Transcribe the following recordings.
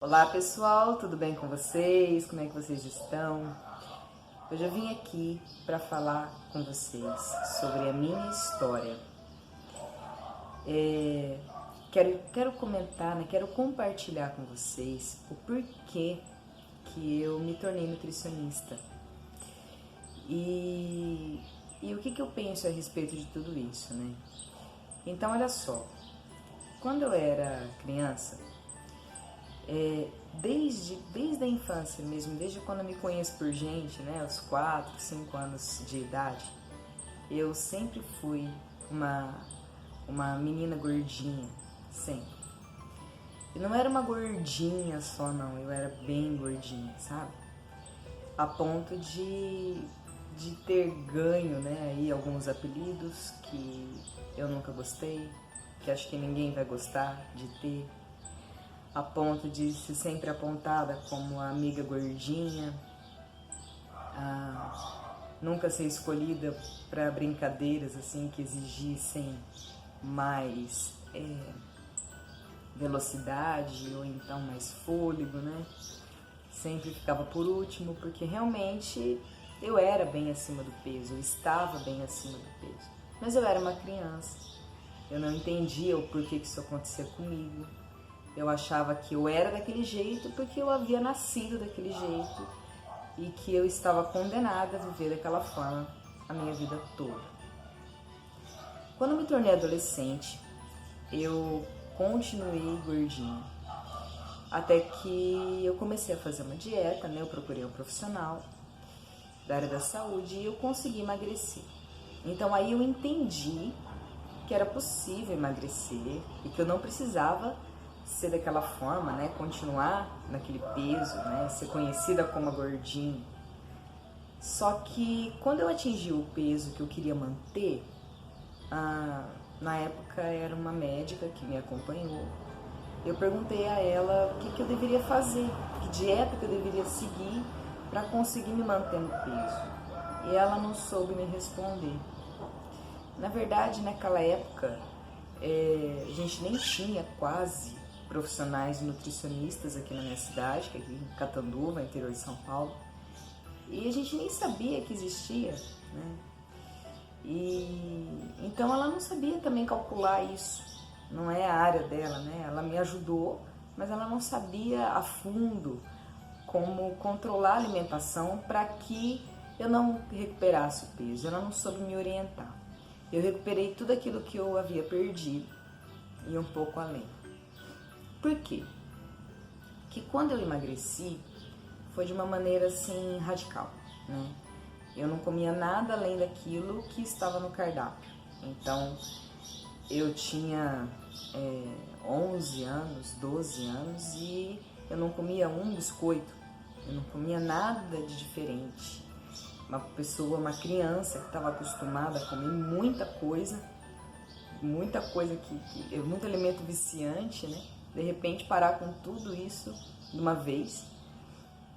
Olá pessoal, tudo bem com vocês? Como é que vocês estão? Hoje eu vim aqui para falar com vocês sobre a minha história. Quero comentar, quero compartilhar com vocês o porquê que eu me tornei nutricionista e o que eu penso a respeito de tudo isso, né? Então, olha só, quando eu era criança, desde a infância mesmo, desde quando eu me conheço por gente, né, aos 4, 5 anos de idade, eu sempre fui uma menina gordinha, sempre. E não era uma gordinha só não, eu era bem gordinha, sabe? A ponto de ter ganho, né, aí alguns apelidos que eu nunca gostei, que acho que ninguém vai gostar de ter, a ponto de ser sempre apontada como a amiga gordinha, nunca ser escolhida para brincadeiras assim que exigissem mais velocidade ou então mais fôlego, né? Sempre ficava por último porque realmente eu era bem acima do peso, eu estava bem acima do peso, mas eu era uma criança, eu não entendia o porquê que isso acontecia comigo. Eu achava que eu era daquele jeito porque eu havia nascido daquele jeito e que eu estava condenada a viver daquela forma a minha vida toda. Quando eu me tornei adolescente, eu continuei gordinha. Até que eu comecei a fazer uma dieta, né? Eu procurei um profissional da área da saúde e eu consegui emagrecer. Então aí eu entendi que era possível emagrecer e que eu não precisava ser daquela forma, né, continuar naquele peso, né, ser conhecida como a gordinha. Só que quando eu atingi o peso que eu queria manter, na época era uma médica que me acompanhou, eu perguntei a ela o que eu deveria fazer, que dieta que eu deveria seguir para conseguir me manter no peso. E ela não soube me responder. Na verdade, naquela época, a gente nem tinha quase profissionais nutricionistas aqui na minha cidade, que é aqui em Catanduva, interior de São Paulo, e a gente nem sabia que existia, né? E então ela não sabia também calcular isso, não é a área dela, né? Ela me ajudou, mas ela não sabia a fundo como controlar a alimentação para que eu não recuperasse o peso, ela não soube me orientar. Eu recuperei tudo aquilo que eu havia perdido e um pouco além. Por quê? Que quando eu emagreci, foi de uma maneira assim radical, né? Eu não comia nada além daquilo que estava no cardápio. Então, eu tinha 11 anos, 12 anos e eu não comia um biscoito, eu não comia nada de diferente. Uma criança que estava acostumada a comer muita coisa muito alimento viciante, né? De repente parar com tudo isso de uma vez.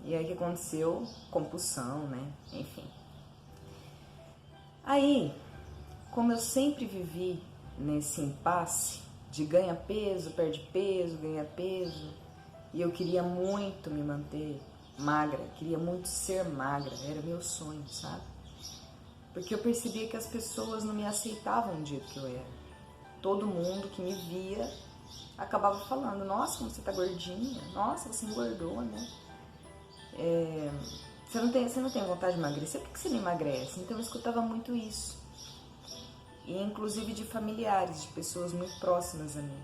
E aí o que aconteceu? Compulsão, né? Enfim. Aí, como eu sempre vivi nesse impasse de ganha peso, perde peso, ganha peso, e eu queria muito me manter magra, queria muito ser magra, era meu sonho, sabe? Porque eu percebia que as pessoas não me aceitavam do jeito que eu era. Todo mundo que me via acabava falando: nossa, como você tá gordinha, nossa, você engordou, né? Você não tem vontade de emagrecer? Por que você não emagrece? Então eu escutava muito isso. E inclusive de familiares, de pessoas muito próximas a mim.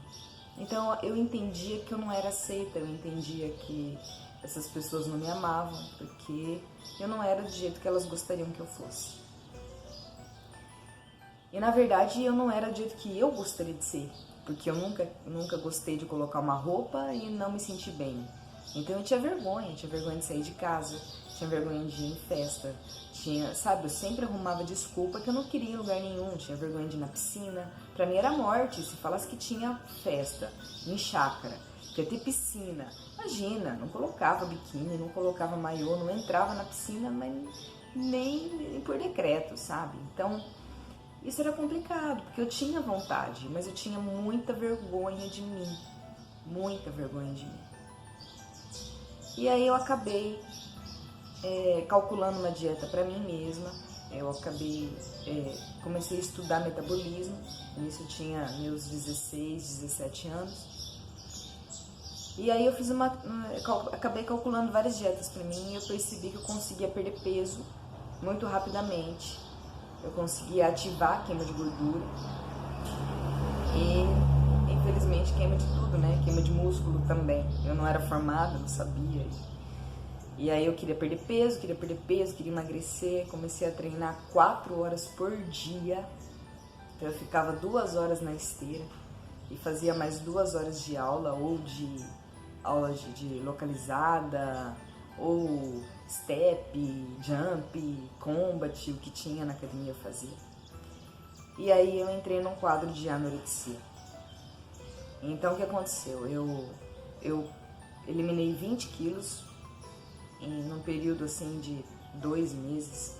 Então eu entendia que eu não era aceita, eu entendia que essas pessoas não me amavam, porque eu não era do jeito que elas gostariam que eu fosse. E na verdade eu não era do jeito que eu gostaria de ser, porque eu nunca gostei de colocar uma roupa e não me sentir bem. Então eu tinha vergonha de sair de casa, tinha vergonha de ir em festa, eu sempre arrumava desculpa que eu não queria ir em lugar nenhum, tinha vergonha de ir na piscina. Pra mim era morte se falasse que tinha festa em chácara, que ia ter piscina. Imagina, não colocava biquíni, não colocava maiô, não entrava na piscina, mas nem por decreto, sabe? Então isso era complicado, porque eu tinha vontade, mas eu tinha muita vergonha de mim. Muita vergonha de mim. E aí eu acabei calculando uma dieta para mim mesma. Eu comecei a estudar metabolismo. Nisso eu tinha meus 16, 17 anos. E aí eu acabei calculando várias dietas para mim e eu percebi que eu conseguia perder peso muito rapidamente. Eu conseguia ativar a queima de gordura e, infelizmente, queima de tudo, né? Queima de músculo também. Eu não era formada, não sabia. E aí eu queria perder peso, queria emagrecer. Comecei a treinar 4 horas por dia. Então eu ficava 2 horas na esteira e fazia mais 2 horas de aula, ou de aula de localizada, ou step, jump, combat, o que tinha na academia eu fazia. E aí eu entrei num quadro de anorexia. Então o que aconteceu? Eu eliminei 20 quilos num período assim de 2 meses,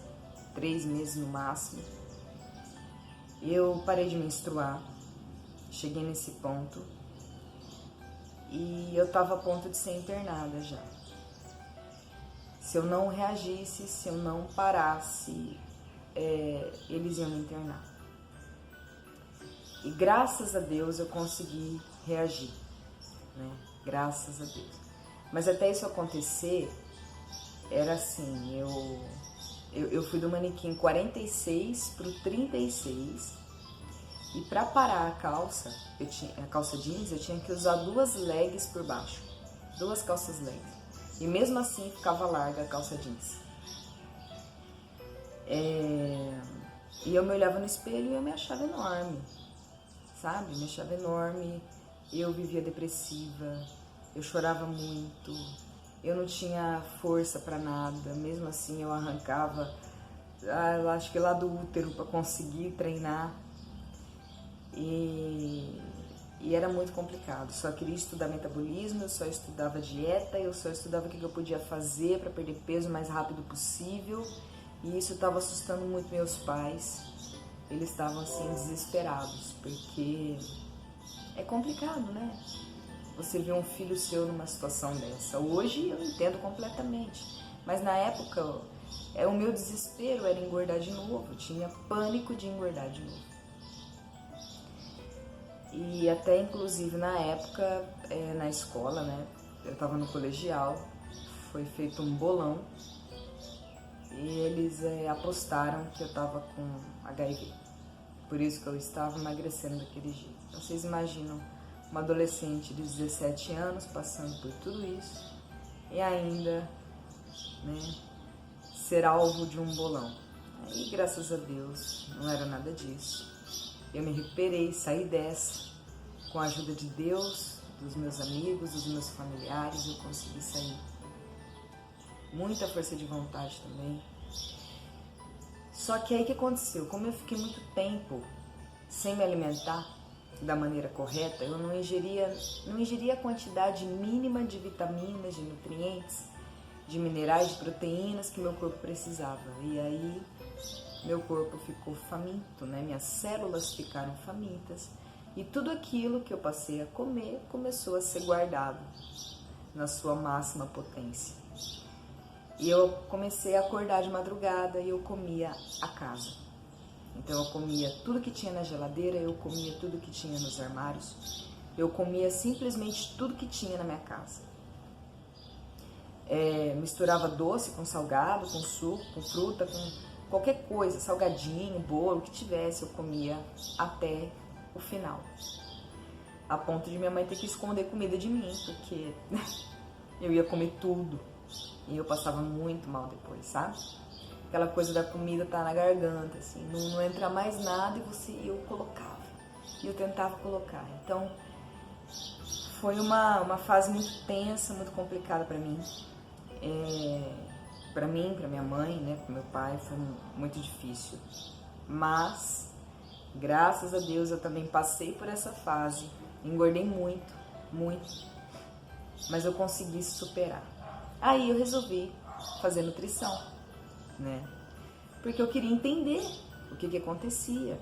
3 meses no máximo. Eu parei de menstruar, cheguei nesse ponto e eu estava a ponto de ser internada já. Se eu não reagisse, se eu não parasse, eles iam me internar. E graças a Deus eu consegui reagir, né? Graças a Deus. Mas até isso acontecer, era assim, eu fui do manequim 46 pro 36 e para parar a calça jeans, eu tinha que usar 2 legs por baixo, 2 calças legs. E mesmo assim ficava larga a calça jeans. E eu me olhava no espelho e eu me achava enorme, sabe? Me achava enorme, eu vivia depressiva, eu chorava muito, eu não tinha força para nada. Mesmo assim eu arrancava, eu acho que lá do útero para conseguir treinar. E era muito complicado. Só queria estudar metabolismo, eu só estudava dieta, eu só estudava o que eu podia fazer para perder peso o mais rápido possível. E isso estava assustando muito meus pais. Eles estavam assim desesperados, porque é complicado, né? Você vê um filho seu numa situação dessa. Hoje eu entendo completamente, mas na época o meu desespero era engordar de novo. Eu tinha pânico de engordar de novo. E até inclusive na época, na escola, né? Eu estava no colegial, foi feito um bolão e eles apostaram que eu estava com HIV. Por isso que eu estava emagrecendo daquele jeito. Então, vocês imaginam uma adolescente de 17 anos passando por tudo isso e ainda, né, ser alvo de um bolão. E graças a Deus não era nada disso. Eu me recuperei, saí dessa. Com a ajuda de Deus, dos meus amigos, dos meus familiares, eu consegui sair. Muita força de vontade também. Só que aí o que aconteceu? Como eu fiquei muito tempo sem me alimentar da maneira correta, eu não ingeria a quantidade mínima de vitaminas, de nutrientes, de minerais, de proteínas que meu corpo precisava. E aí meu corpo ficou faminto, né? Minhas células ficaram famintas. E tudo aquilo que eu passei a comer começou a ser guardado na sua máxima potência. E eu comecei a acordar de madrugada e eu comia a casa. Então eu comia tudo que tinha na geladeira, eu comia tudo que tinha nos armários, eu comia simplesmente tudo que tinha na minha casa. Misturava doce com salgado, com suco, com fruta, com qualquer coisa, salgadinho, bolo, o que tivesse, eu comia até o final. A ponto de minha mãe ter que esconder comida de mim, porque eu ia comer tudo e eu passava muito mal depois, sabe? Aquela coisa da comida tá na garganta, assim, não entra mais nada e eu colocava. E eu tentava colocar. Então, foi uma fase muito tensa, muito complicada para mim. Para mim, para minha mãe, né, para meu pai, foi muito difícil. Mas, graças a Deus, eu também passei por essa fase. Engordei muito, muito. Mas eu consegui superar. Aí eu resolvi fazer nutrição, né? Porque eu queria entender o que acontecia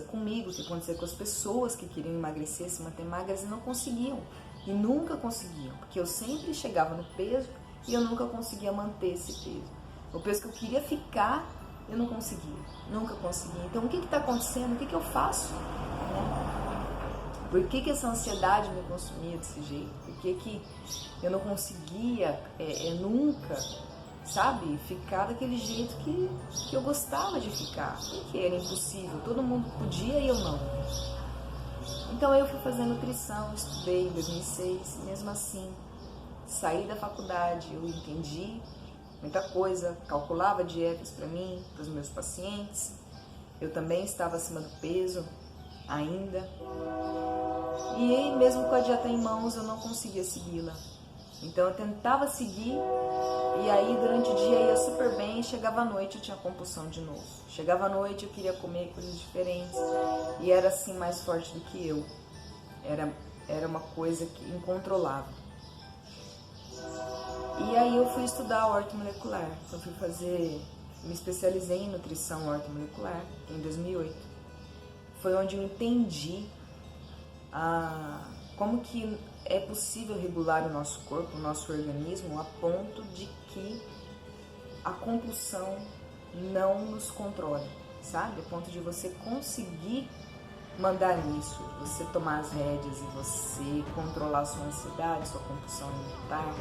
comigo, o que acontecia com as pessoas que queriam emagrecer, se manter magras e não conseguiam. E nunca conseguiam, porque eu sempre chegava no peso e eu nunca conseguia manter esse peso. O peso que eu queria ficar, eu não conseguia, nunca conseguia. Então o que está acontecendo? O que eu faço? Né? Por que essa ansiedade me consumia desse jeito? Por que eu não conseguia nunca, sabe, ficar daquele jeito que eu gostava de ficar? Porque era impossível, todo mundo podia e eu não. Então eu fui fazer nutrição, estudei em 2006, e mesmo assim, saí da faculdade, eu entendi muita coisa, calculava dietas para mim, para os meus pacientes. Eu também estava acima do peso ainda. E mesmo com a dieta em mãos, eu não conseguia segui-la. Então eu tentava seguir, e aí durante o dia ia super bem, e chegava à noite eu tinha compulsão de novo. Chegava à noite eu queria comer coisas diferentes, e era assim mais forte do que eu. Era uma coisa incontrolável. E aí eu fui estudar ortomolecular. Então me especializei em nutrição ortomolecular em 2008. Foi onde eu entendi como que é possível regular o nosso corpo, o nosso organismo, a ponto de que a compulsão não nos controle, sabe? A ponto de você conseguir mandar nisso, você tomar as rédeas e você controlar a sua ansiedade, sua compulsão alimentar,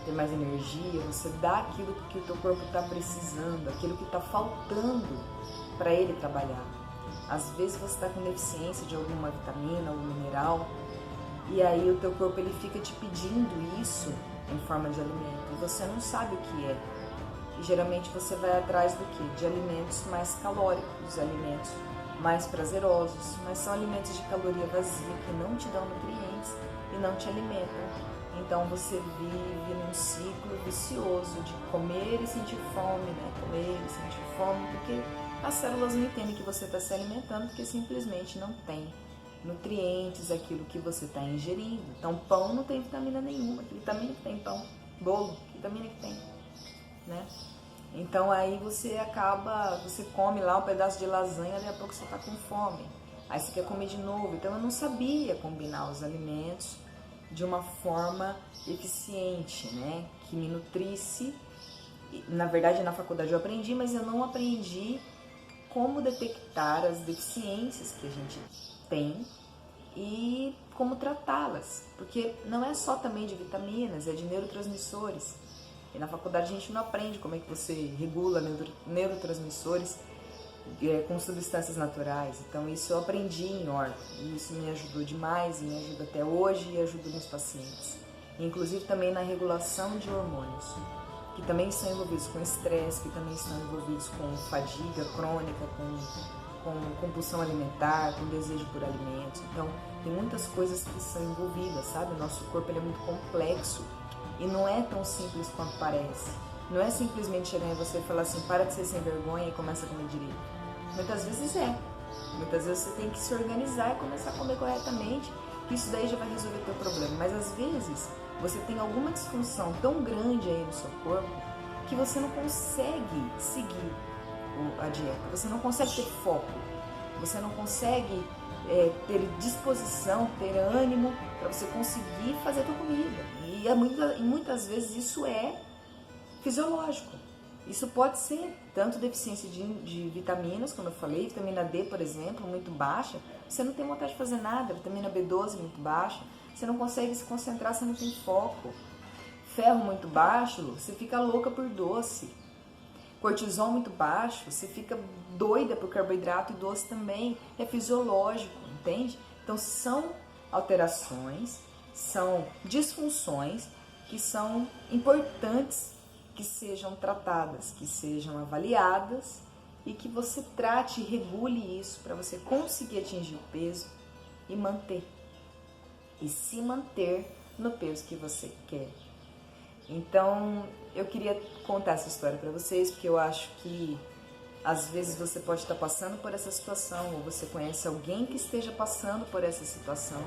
ter mais energia, você dá aquilo que o teu corpo está precisando, aquilo que está faltando para ele trabalhar. Às vezes você está com deficiência de alguma vitamina ou mineral, e aí o teu corpo ele fica te pedindo isso em forma de alimento, e você não sabe o que é. E geralmente você vai atrás do quê? De alimentos mais calóricos, alimentos mais prazerosos, mas são alimentos de caloria vazia que não te dão nutrientes e não te alimentam. Então você vive num ciclo vicioso de comer e sentir fome, né? Comer e sentir fome, porque as células não entendem que você está se alimentando, porque simplesmente não tem nutrientes, aquilo que você está ingerindo. Então pão não tem vitamina nenhuma, que vitamina que tem pão? Bolo, que vitamina que tem, né? Então aí você come lá um pedaço de lasanha, daqui a pouco você está com fome, aí você quer comer de novo. Então eu não sabia combinar os alimentos de uma forma eficiente, né, que me nutrisse. Na verdade na faculdade eu aprendi, mas eu não aprendi como detectar as deficiências que a gente tem e como tratá-las, porque não é só também de vitaminas, é de neurotransmissores. E na faculdade a gente não aprende como é que você regula neurotransmissores com substâncias naturais. Então isso eu aprendi em orto, e isso me ajudou demais, e me ajuda até hoje e ajuda meus pacientes. Inclusive também na regulação de hormônios, que também estão envolvidos com estresse, que também estão envolvidos com fadiga crônica, com compulsão alimentar, com desejo por alimentos. Então tem muitas coisas que são envolvidas, sabe? O nosso corpo ele é muito complexo e não é tão simples quanto parece. Não é simplesmente chegar em você e falar assim, para de ser sem vergonha e começa a comer direito. Muitas vezes é. Muitas vezes você tem que se organizar e começar a comer corretamente, que isso daí já vai resolver o teu problema. Mas às vezes você tem alguma disfunção tão grande aí no seu corpo que você não consegue seguir a dieta, você não consegue ter foco, você não consegue ter disposição, ter ânimo para você conseguir fazer a tua comida. E muitas vezes isso é fisiológico. Isso pode ser tanto deficiência de vitaminas, como eu falei, vitamina D, por exemplo, muito baixa, você não tem vontade de fazer nada, vitamina B12 muito baixa, você não consegue se concentrar, você não tem foco. Ferro muito baixo, você fica louca por doce. Cortisol muito baixo, você fica doida por carboidrato e doce também. É fisiológico, entende? Então são alterações, são disfunções que são importantes que sejam tratadas, que sejam avaliadas e que você trate e regule isso para você conseguir atingir o peso e manter. E se manter no peso que você quer. Então, eu queria contar essa história para vocês, porque eu acho que às vezes você pode estar passando por essa situação, ou você conhece alguém que esteja passando por essa situação.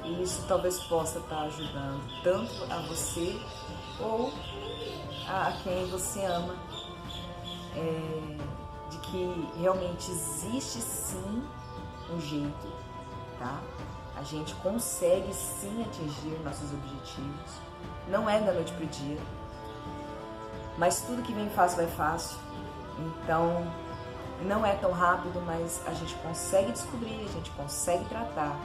E isso talvez possa estar ajudando tanto a você ou a quem você ama, de que realmente existe sim um jeito, tá? A gente consegue sim atingir nossos objetivos. Não é da noite pro dia. Mas tudo que vem fácil vai fácil. Então, não é tão rápido, mas a gente consegue descobrir, a gente consegue tratar.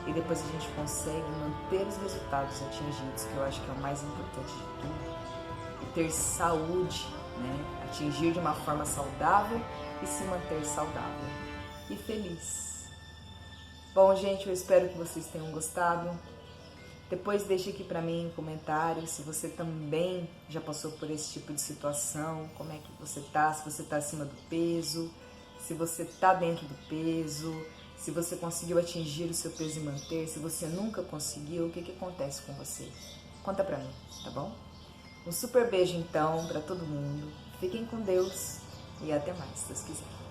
E depois a gente consegue manter os resultados atingidos, que eu acho que é o mais importante de tudo. E ter saúde, né? Atingir de uma forma saudável e se manter saudável e feliz. Bom, gente, eu espero que vocês tenham gostado. Depois deixe aqui pra mim um comentário se você também já passou por esse tipo de situação, como é que você tá, se você tá acima do peso, se você tá dentro do peso, se você conseguiu atingir o seu peso e manter, se você nunca conseguiu, o que acontece com você? Conta pra mim, tá bom? Um super beijo então pra todo mundo, fiquem com Deus e até mais, se Deus quiser.